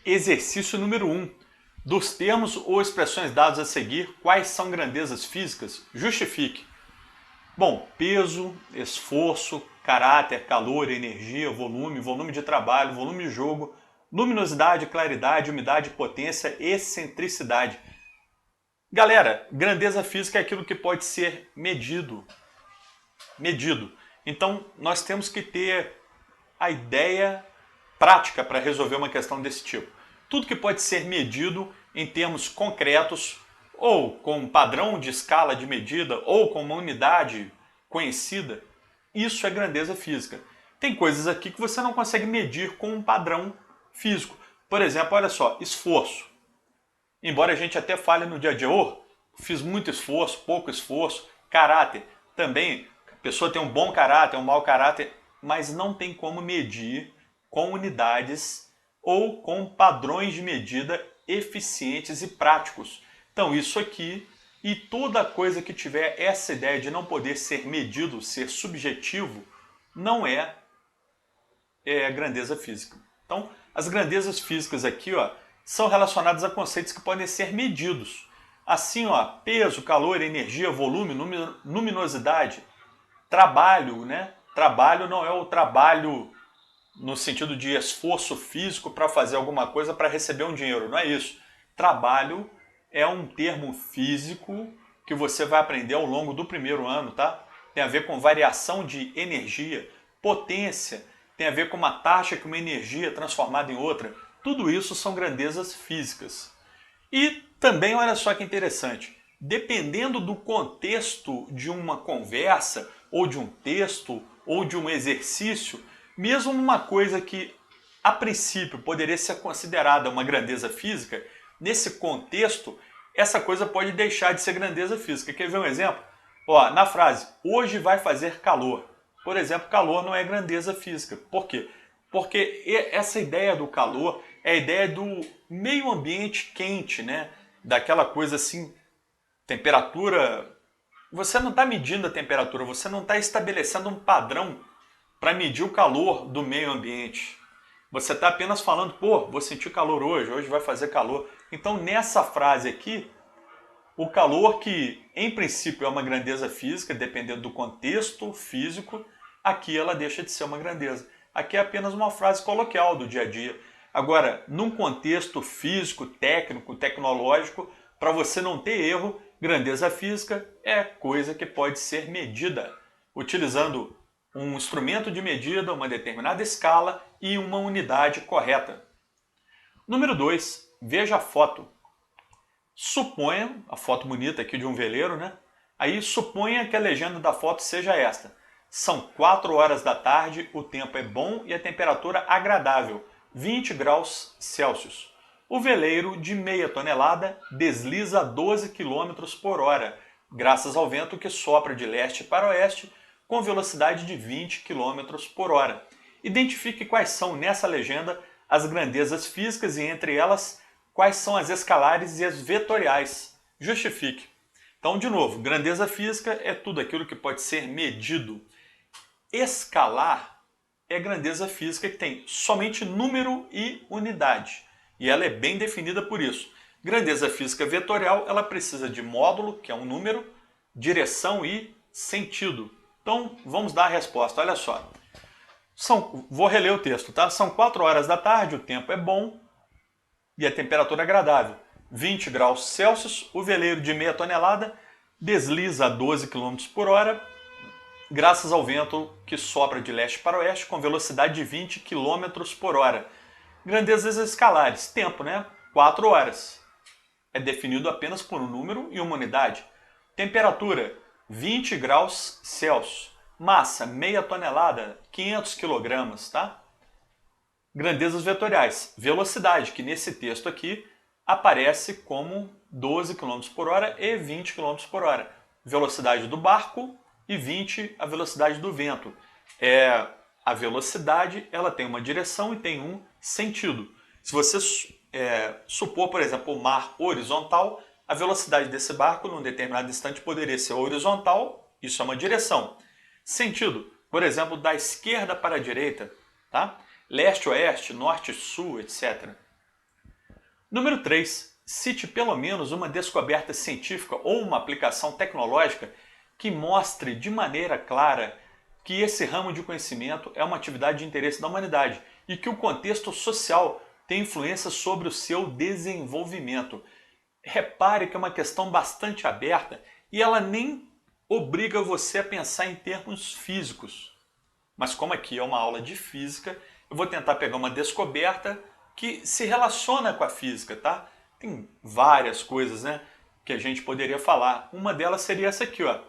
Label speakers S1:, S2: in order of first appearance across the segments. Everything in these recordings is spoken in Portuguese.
S1: Exercício número 1. Dos termos ou expressões dados a seguir, quais são grandezas físicas? Justifique. Bom, peso, esforço, caráter, calor, energia, volume, volume de trabalho, volume de jogo, luminosidade, claridade, umidade, potência, excentricidade. Galera, grandeza física é aquilo que pode ser medido. Então, nós temos que ter a ideia prática para resolver uma questão desse tipo. Tudo que pode ser medido em termos concretos, ou com um padrão de escala de medida, ou com uma unidade conhecida, isso é grandeza física. Tem coisas aqui que você não consegue medir com um padrão físico. Por exemplo, olha só, esforço. Embora a gente até fale no dia a dia, fiz muito esforço, pouco esforço, caráter. Também, a pessoa tem um bom caráter, um mau caráter, mas não tem como medir com unidades ou com padrões de medida eficientes e práticos. Então isso aqui e toda coisa que tiver essa ideia de não poder ser medido, ser subjetivo, não é grandeza física. Então as grandezas físicas aqui são relacionadas a conceitos que podem ser medidos. Assim, peso, calor, energia, volume, luminosidade, trabalho, né? Trabalho não é o trabalho no sentido de esforço físico para fazer alguma coisa para receber um dinheiro, não é isso. Trabalho é um termo físico que você vai aprender ao longo do primeiro ano, tá? Tem a ver com variação de energia, potência, tem a ver com uma taxa que uma energia é transformada em outra. Tudo isso são grandezas físicas. E também, olha só que interessante, dependendo do contexto de uma conversa, ou de um texto, ou de um exercício, mesmo uma coisa que a princípio poderia ser considerada uma grandeza física, nesse contexto, essa coisa pode deixar de ser grandeza física. Quer ver um exemplo? Na frase, hoje vai fazer calor. Por exemplo, calor não é grandeza física. Por quê? Porque essa ideia do calor é a ideia do meio ambiente quente, né? Daquela coisa assim, temperatura. Você não está medindo a temperatura, você não está estabelecendo um padrão para medir o calor do meio ambiente. Você está apenas falando, vou sentir calor hoje vai fazer calor. Então nessa frase aqui, o calor que em princípio é uma grandeza física, dependendo do contexto físico, aqui ela deixa de ser uma grandeza. Aqui é apenas uma frase coloquial do dia a dia. Agora, num contexto físico, técnico, tecnológico, para você não ter erro, grandeza física é coisa que pode ser medida, utilizando um instrumento de medida, uma determinada escala e uma unidade correta. Número 2, veja a foto. Suponha, a foto bonita aqui de um veleiro, né? Aí suponha que a legenda da foto seja esta. São 4 horas da tarde, o tempo é bom e a temperatura agradável, 20 graus Celsius. O veleiro de meia tonelada desliza a 12 km por hora, graças ao vento que sopra de leste para oeste, com velocidade de 20 km por hora. Identifique quais são nessa legenda as grandezas físicas e entre elas quais são as escalares e as vetoriais. Justifique. Então, de novo, grandeza física é tudo aquilo que pode ser medido. Escalar é grandeza física que tem somente número e unidade. E ela é bem definida por isso. Grandeza física vetorial, ela precisa de módulo, que é um número, direção e sentido. Então, vamos dar a resposta. Olha só. Vou reler o texto, tá? São 4 horas da tarde, o tempo é bom e a temperatura é agradável. 20 graus Celsius, o veleiro de meia tonelada desliza a 12 km por hora, graças ao vento que sopra de leste para oeste com velocidade de 20 km por hora. Grandezas escalares, tempo, né? 4 horas. É definido apenas por um número e uma unidade. Temperatura, 20 graus Celsius. Massa, meia tonelada, 500 kg, tá? Grandezas vetoriais. Velocidade, que nesse texto aqui aparece como 12 km por hora e 20 km por hora. Velocidade do barco e 20 a velocidade do vento. A velocidade ela tem uma direção e tem um sentido. Se você supor, por exemplo, o mar horizontal, a velocidade desse barco num determinado instante poderia ser horizontal, isso é uma direção. Sentido, por exemplo, da esquerda para a direita, tá? Leste-oeste, norte-sul, etc. Número 3. Cite pelo menos uma descoberta científica ou uma aplicação tecnológica que mostre de maneira clara que esse ramo de conhecimento é uma atividade de interesse da humanidade e que o contexto social tem influência sobre o seu desenvolvimento. Repare que é uma questão bastante aberta e ela nem obriga você a pensar em termos físicos. Mas como aqui é uma aula de física, eu vou tentar pegar uma descoberta que se relaciona com a física, tá? Tem várias coisas, né, que a gente poderia falar. Uma delas seria essa aqui, ó.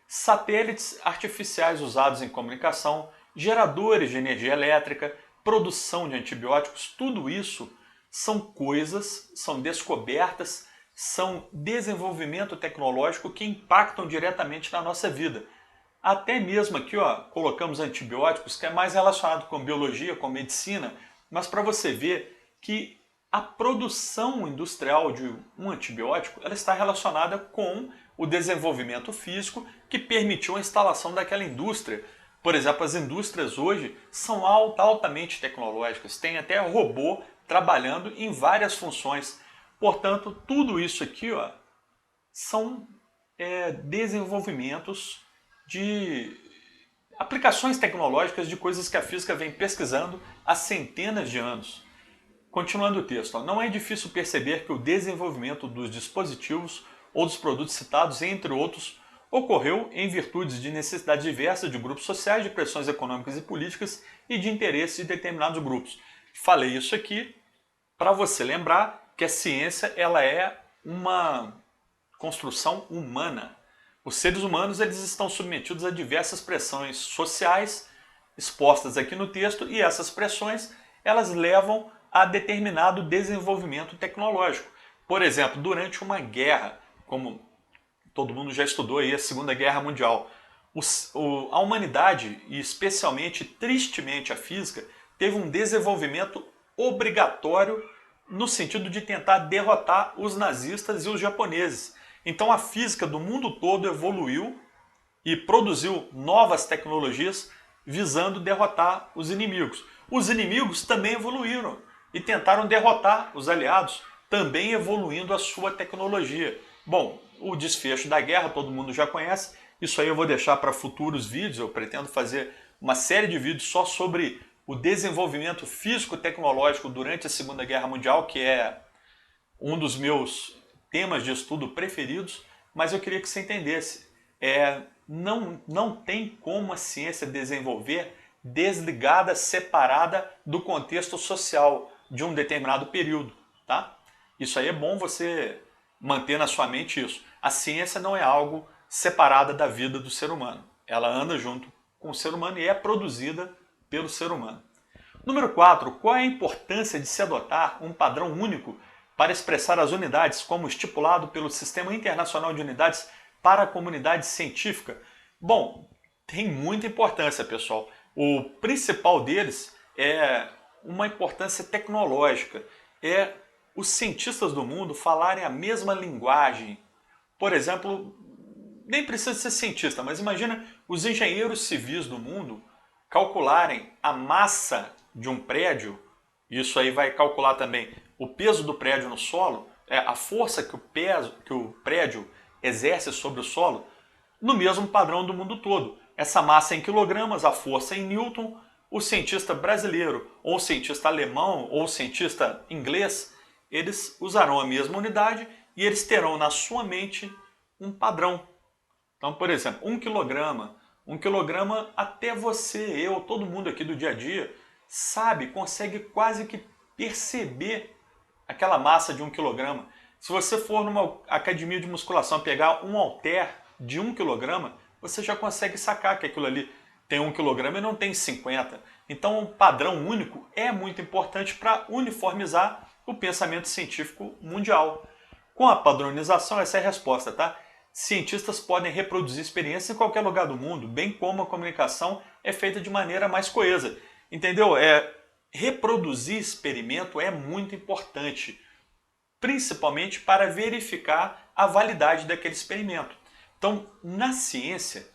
S1: Satélites artificiais usados em comunicação, geradores de energia elétrica, produção de antibióticos, tudo isso são coisas, são descobertas, são desenvolvimento tecnológico que impactam diretamente na nossa vida. Até mesmo aqui, ó, colocamos antibióticos, que é mais relacionado com biologia, com medicina, mas para você ver que a produção industrial de um antibiótico ela está relacionada com o desenvolvimento físico que permitiu a instalação daquela indústria. Por exemplo, as indústrias hoje são altamente tecnológicas, tem até robô trabalhando em várias funções. Portanto, tudo isso aqui, ó, são desenvolvimentos de aplicações tecnológicas de coisas que a física vem pesquisando há centenas de anos. Continuando o texto, ó, não é difícil perceber que o desenvolvimento dos dispositivos ou dos produtos citados, entre outros, ocorreu em virtude de necessidades diversas de grupos sociais, de pressões econômicas e políticas e de interesses de determinados grupos. Falei isso aqui para você lembrar que a ciência ela é uma construção humana. Os seres humanos eles estão submetidos a diversas pressões sociais expostas aqui no texto e essas pressões elas levam a determinado desenvolvimento tecnológico. Por exemplo, durante uma guerra, como todo mundo já estudou aí, a Segunda Guerra Mundial, a humanidade, e especialmente, tristemente, a física, teve um desenvolvimento obrigatório no sentido de tentar derrotar os nazistas e os japoneses. Então a física do mundo todo evoluiu e produziu novas tecnologias visando derrotar os inimigos. Os inimigos também evoluíram e tentaram derrotar os aliados, também evoluindo a sua tecnologia. Bom, o desfecho da guerra todo mundo já conhece, isso aí eu vou deixar para futuros vídeos, eu pretendo fazer uma série de vídeos só sobre o desenvolvimento físico-tecnológico durante a Segunda Guerra Mundial, que é um dos meus temas de estudo preferidos, mas eu queria que você entendesse, não tem como a ciência desenvolver desligada, separada do contexto social de um determinado período, tá? Isso aí é bom você manter na sua mente isso. A ciência não é algo separada da vida do ser humano. Ela anda junto com o ser humano e é produzida pelo ser humano. Número 4. Qual é a importância de se adotar um padrão único para expressar as unidades, como estipulado pelo Sistema Internacional de Unidades para a Comunidade Científica? Bom, tem muita importância, pessoal. O principal deles é uma importância tecnológica. É os cientistas do mundo falarem a mesma linguagem. Por exemplo, nem precisa ser cientista, mas imagina os engenheiros civis do mundo calcularem a massa de um prédio, isso aí vai calcular também o peso do prédio no solo, a força que o prédio exerce sobre o solo, no mesmo padrão do mundo todo. Essa massa em quilogramas, a força em newton, o cientista brasileiro, ou o cientista alemão, ou o cientista inglês, eles usarão a mesma unidade e eles terão na sua mente um padrão. Então, por exemplo, 1 quilograma. 1 quilograma até você, eu, todo mundo aqui do dia a dia, sabe, consegue quase que perceber aquela massa de 1 quilograma. Se você for numa academia de musculação pegar um halter de 1 quilograma, você já consegue sacar que aquilo ali tem 1 quilograma e não tem 50. Então um padrão único é muito importante para uniformizar o pensamento científico mundial. Com a padronização, essa é a resposta, tá? Cientistas podem reproduzir experiências em qualquer lugar do mundo, bem como a comunicação é feita de maneira mais coesa. Entendeu? Reproduzir experimento é muito importante, principalmente para verificar a validade daquele experimento. Então, na ciência,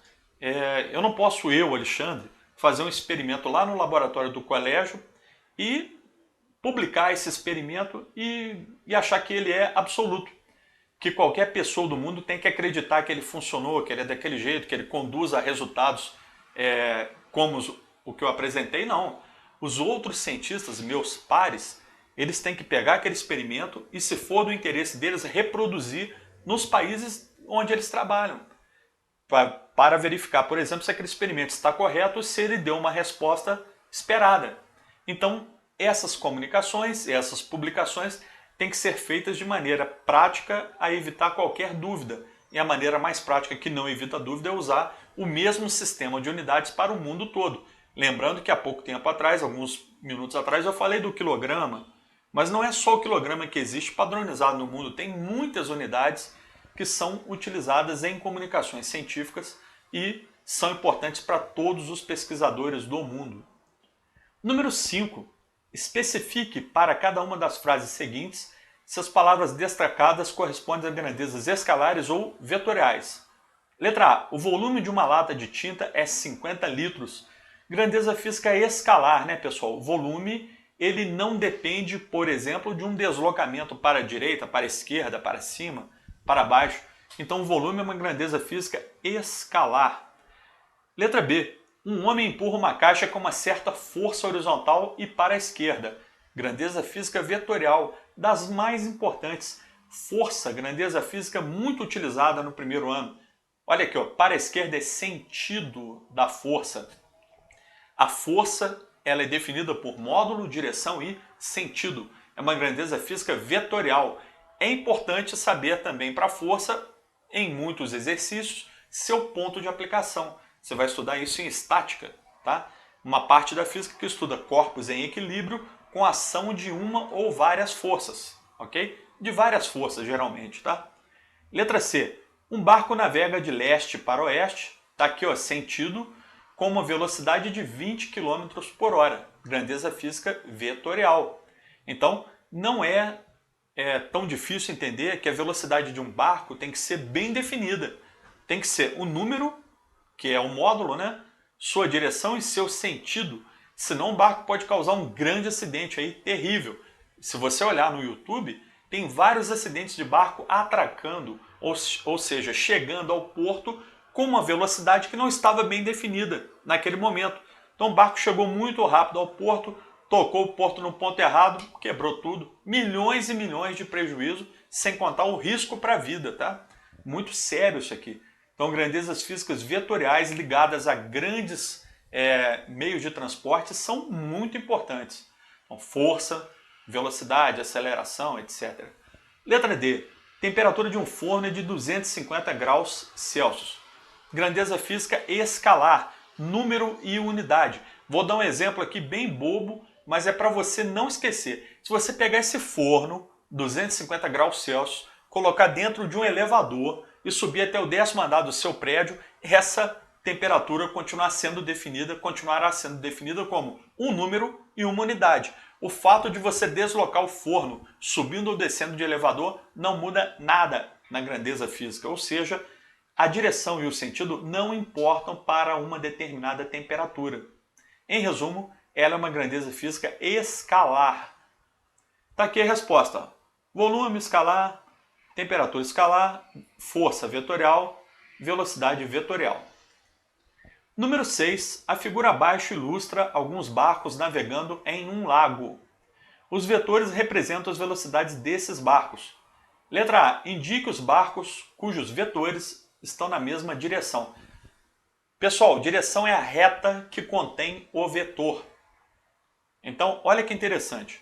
S1: eu não posso, Alexandre, fazer um experimento lá no laboratório do colégio e publicar esse experimento e achar que ele é absoluto, que qualquer pessoa do mundo tem que acreditar que ele funcionou, que ele é daquele jeito, que ele conduz a resultados como o que eu apresentei. Não. Os outros cientistas, meus pares, eles têm que pegar aquele experimento e, se for do interesse deles, reproduzir nos países onde eles trabalham, para verificar, por exemplo, se aquele experimento está correto, se ele deu uma resposta esperada. Então, essas comunicações, essas publicações têm que ser feitas de maneira prática a evitar qualquer dúvida. E a maneira mais prática que não evita dúvida é usar o mesmo sistema de unidades para o mundo todo. Lembrando que há pouco tempo atrás, alguns minutos atrás, eu falei do quilograma, mas não é só o quilograma que existe padronizado no mundo, tem muitas unidades que são utilizadas em comunicações científicas e são importantes para todos os pesquisadores do mundo. Número 5. Especifique para cada uma das frases seguintes se as palavras destacadas correspondem a grandezas escalares ou vetoriais. Letra A. O volume de uma lata de tinta é 50 litros. Grandeza física é escalar, né, pessoal? O volume, ele não depende, por exemplo, de um deslocamento para a direita, para a esquerda, para cima, para baixo. Então o volume é uma grandeza física escalar. Letra B. Um homem empurra uma caixa com uma certa força horizontal e para a esquerda. Grandeza física vetorial, das mais importantes. Força, grandeza física muito utilizada no primeiro ano. Olha aqui, ó, para a esquerda é sentido da força. A força, ela é definida por módulo, direção e sentido. É uma grandeza física vetorial. É importante saber também para a força, em muitos exercícios, seu ponto de aplicação. Você vai estudar isso em estática, tá? Uma parte da física que estuda corpos em equilíbrio com a ação de uma ou várias forças, ok? De várias forças, geralmente, tá? Letra C. Um barco navega de leste para oeste, tá aqui, ó, sentido, com uma velocidade de 20 km por hora. Grandeza física vetorial. Então, não é tão difícil entender que a velocidade de um barco tem que ser bem definida. Tem que ser o número, que é o módulo, né? Sua direção e seu sentido. Senão o barco pode causar um grande acidente aí, terrível. Se você olhar no YouTube, tem vários acidentes de barco atracando, ou seja, chegando ao porto com uma velocidade que não estava bem definida naquele momento. Então o barco chegou muito rápido ao porto, tocou o porto no ponto errado, quebrou tudo. Milhões e milhões de prejuízo, sem contar o risco para a vida, tá? Muito sério isso aqui. Então, grandezas físicas vetoriais ligadas a grandes meios de transporte são muito importantes. Então, força, velocidade, aceleração, etc. Letra D. Temperatura de um forno é de 250 graus Celsius. Grandeza física escalar, número e unidade. Vou dar um exemplo aqui bem bobo, mas é para você não esquecer. Se você pegar esse forno, 250 graus Celsius, colocar dentro de um elevador e subir até o 10º andar do seu prédio, essa temperatura continuará sendo definida como um número e uma unidade. O fato de você deslocar o forno subindo ou descendo de elevador não muda nada na grandeza física, ou seja, a direção e o sentido não importam para uma determinada temperatura. Em resumo, ela é uma grandeza física escalar. Está aqui a resposta. Volume escalar, temperatura escalar, força vetorial, velocidade vetorial. Número 6. A figura abaixo ilustra alguns barcos navegando em um lago. Os vetores representam as velocidades desses barcos. Letra A. Indique os barcos cujos vetores estão na mesma direção. Pessoal, direção é a reta que contém o vetor. Então, olha que interessante.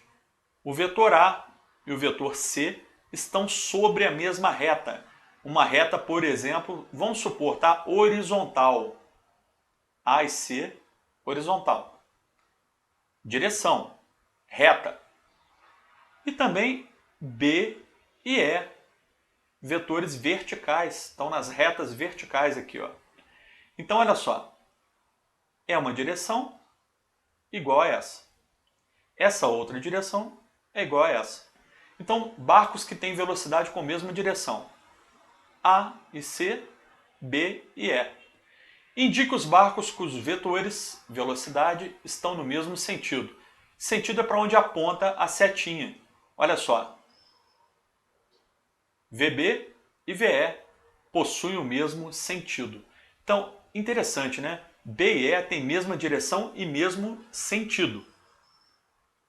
S1: O vetor A e o vetor C estão sobre a mesma reta. Uma reta, por exemplo, vamos supor, tá? Horizontal. A e C, horizontal. Direção, reta. E também B e E, vetores verticais. Estão nas retas verticais aqui, ó. Então, olha só. É uma direção igual a essa. Essa outra direção é igual a essa. Então, barcos que têm velocidade com a mesma direção. A e C, B e E. Indique os barcos cujos vetores, velocidade, estão no mesmo sentido. Sentido é para onde aponta a setinha. Olha só. VB e VE possuem o mesmo sentido. Então, interessante, né? B e E têm mesma direção e mesmo sentido.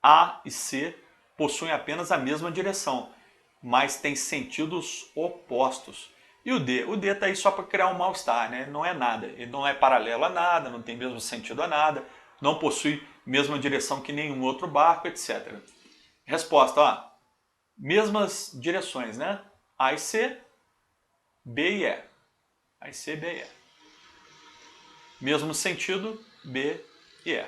S1: A e C possuem apenas a mesma direção, mas têm sentidos opostos. E o D? O D está aí só para criar um mal-estar, né? Não é nada. Ele não é paralelo a nada, não tem mesmo sentido a nada, não possui mesma direção que nenhum outro barco, etc. Resposta, ó. Mesmas direções, né? A e C, B e E. A e C, B e E. Mesmo sentido, B e E.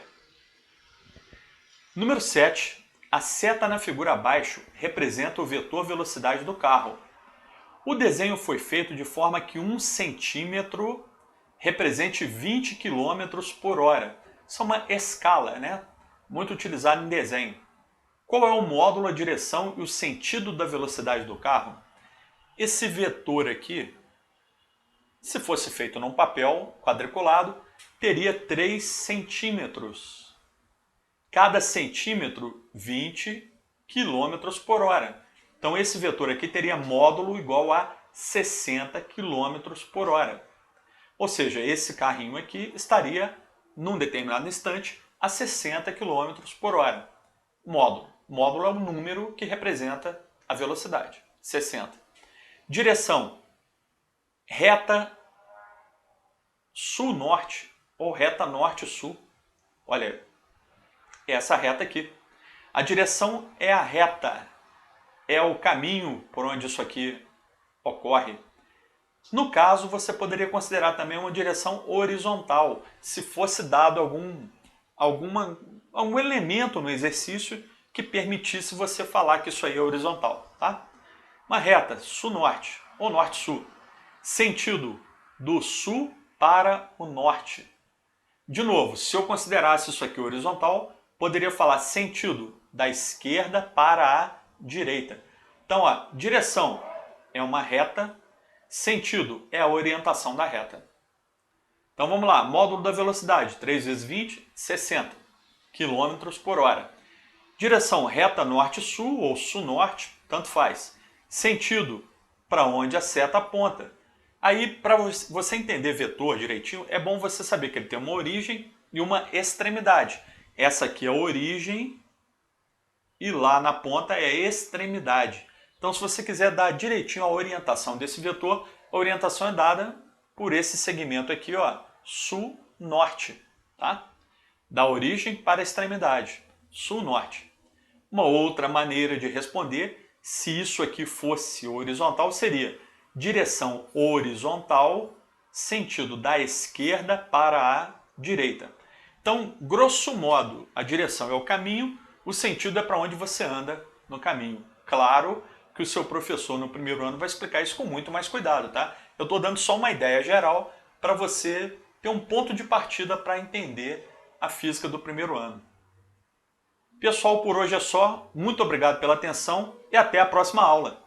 S1: Número 7. A seta na figura abaixo representa o vetor velocidade do carro. O desenho foi feito de forma que 1 centímetro represente 20 km por hora. Isso é uma escala, né? Muito utilizada em desenho. Qual é o módulo, a direção e o sentido da velocidade do carro? Esse vetor aqui, se fosse feito num papel quadriculado, teria 3 centímetros. Cada centímetro, 20 km por hora. Então esse vetor aqui teria módulo igual a 60 km por hora. Ou seja, esse carrinho aqui estaria, num determinado instante, a 60 km por hora. Módulo. Módulo é o número que representa a velocidade. 60. Direção. Reta sul-norte ou reta norte-sul. Olha, essa reta aqui. A direção é a reta. É o caminho por onde isso aqui ocorre. No caso, você poderia considerar também uma direção horizontal, se fosse dado algum elemento no exercício que permitisse você falar que isso aí é horizontal. Tá? Uma reta sul-norte ou norte-sul. Sentido do sul para o norte. De novo, se eu considerasse isso aqui horizontal, poderia falar sentido da esquerda para a direita. Então, ó, direção é uma reta, sentido é a orientação da reta. Então vamos lá, módulo da velocidade, 3 vezes 20, 60 km por hora. Direção reta norte-sul ou sul-norte, tanto faz. Sentido, para onde a seta aponta. Aí, para você entender vetor direitinho, é bom você saber que ele tem uma origem e uma extremidade. Essa aqui é a origem e lá na ponta é a extremidade. Então, se você quiser dar direitinho a orientação desse vetor, a orientação é dada por esse segmento aqui, ó, sul-norte, tá? Da origem para a extremidade, sul-norte. Uma outra maneira de responder, se isso aqui fosse horizontal, seria direção horizontal, sentido da esquerda para a direita. Então, grosso modo, a direção é o caminho, o sentido é para onde você anda no caminho. Claro que o seu professor no primeiro ano vai explicar isso com muito mais cuidado, tá? Eu estou dando só uma ideia geral para você ter um ponto de partida para entender a física do primeiro ano. Pessoal, por hoje é só. Muito obrigado pela atenção e até a próxima aula.